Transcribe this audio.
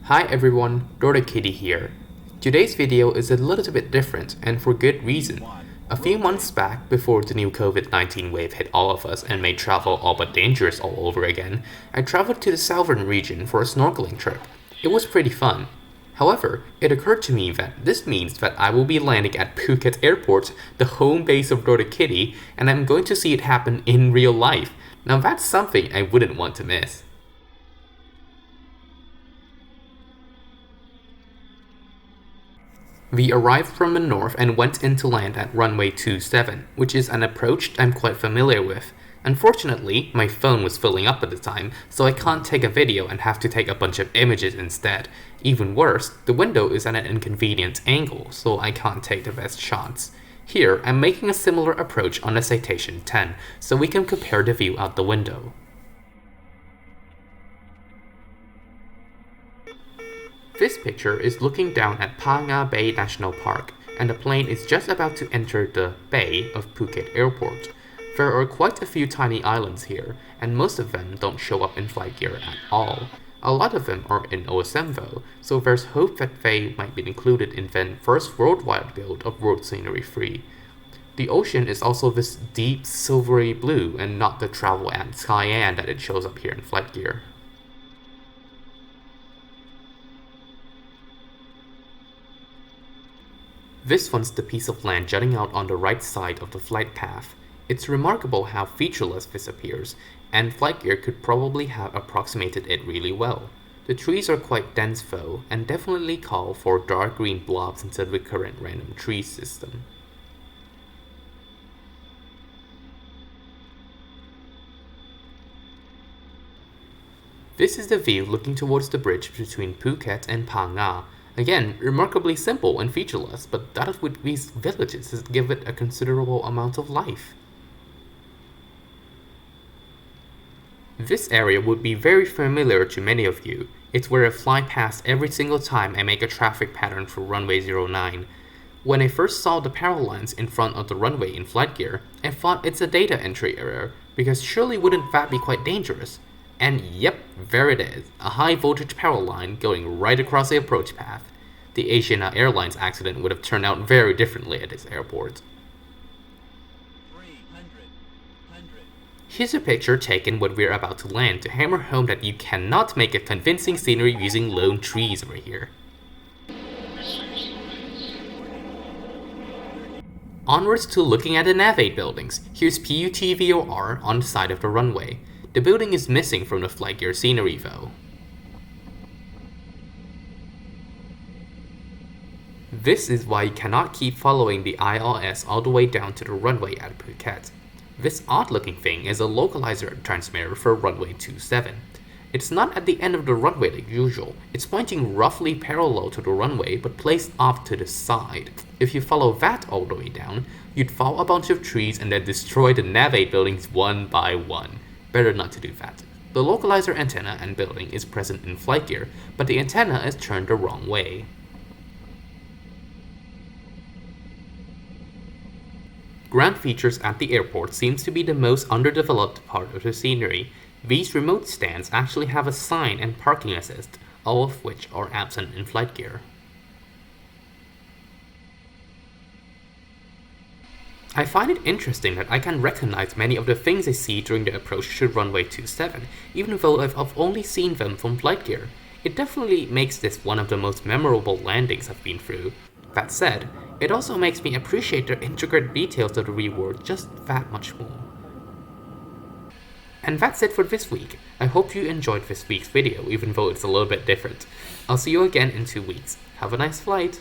Hi everyone, VTSP here. Today's video is a little bit different and for good reason. A few months back, before the new COVID-19 wave hit all of us and made travel all but dangerous all over again, I traveled to the southern region for a snorkeling trip. It was pretty fun. However, it occurred to me that this means that I will be landing at Phuket Airport, the home base of VTSP, and I'm going to see it happen in real life. Now that's something I wouldn't want to miss. We arrived from the north and went in to land at runway 27, which is an approach I'm quite familiar with. Unfortunately, my phone was filling up at the time, so I can't take a video and have to take a bunch of images instead. Even worse, the window is at an inconvenient angle, so I can't take the best shots. Here, I'm making a similar approach on the Citation 10, so we can compare the view out the window. This picture is looking down at Pa Nga Bay National Park, and the plane is just about to enter the bay of Phuket Airport. There are quite a few tiny islands here, and most of them don't show up in FlightGear at all. A lot of them are in OSM though, so there's hope that they might be included in the first worldwide build of World Scenery 3. The ocean is also this deep silvery blue and not the travel and cyan that it shows up here in FlightGear. This one's the piece of land jutting out on the right side of the flight path. It's remarkable how featureless this appears, and FlightGear could probably have approximated it really well. The trees are quite dense though, and definitely call for dark green blobs instead of the current random tree system. This is the view looking towards the bridge between Phuket and Pa Nga. Again, remarkably simple and featureless, but that with these villages give it a considerable amount of life. This area would be very familiar to many of you. It's where I fly past every single time I make a traffic pattern for runway 09. When I first saw the power lines in front of the runway in FlightGear, I thought it's a data entry error, because surely wouldn't that be quite dangerous? And yep, there it is, a high voltage power line going right across the approach path. The Asiana Airlines accident would have turned out very differently at this airport. Here's a picture taken when we're about to land to hammer home that you cannot make a convincing scenery using lone trees over here. Onwards to looking at the Nav8 buildings. Here's PUTVOR on the side of the runway. The building is missing from the FlightGear scenery though. This is why you cannot keep following the ILS all the way down to the runway at Phuket. This odd looking thing is a localizer transmitter for runway 27. It's not at the end of the runway like usual, it's pointing roughly parallel to the runway but placed off to the side. If you follow that all the way down, you'd fall a bunch of trees and then destroy the Nav8 buildings one by one. Better not to do that. The localizer antenna and building is present in FlightGear, but the antenna is turned the wrong way. Ground features at the airport seems to be the most underdeveloped part of the scenery. These remote stands actually have a sign and parking assist, all of which are absent in FlightGear. I find it interesting that I can recognize many of the things I see during the approach to runway 27, even though I've only seen them from FlightGear. It definitely makes this one of the most memorable landings I've been through. That said, it also makes me appreciate the intricate details of the real world just that much more. And that's it for this week. I hope you enjoyed this week's video, even though it's a little bit different. I'll see you again in 2 weeks. Have a nice flight!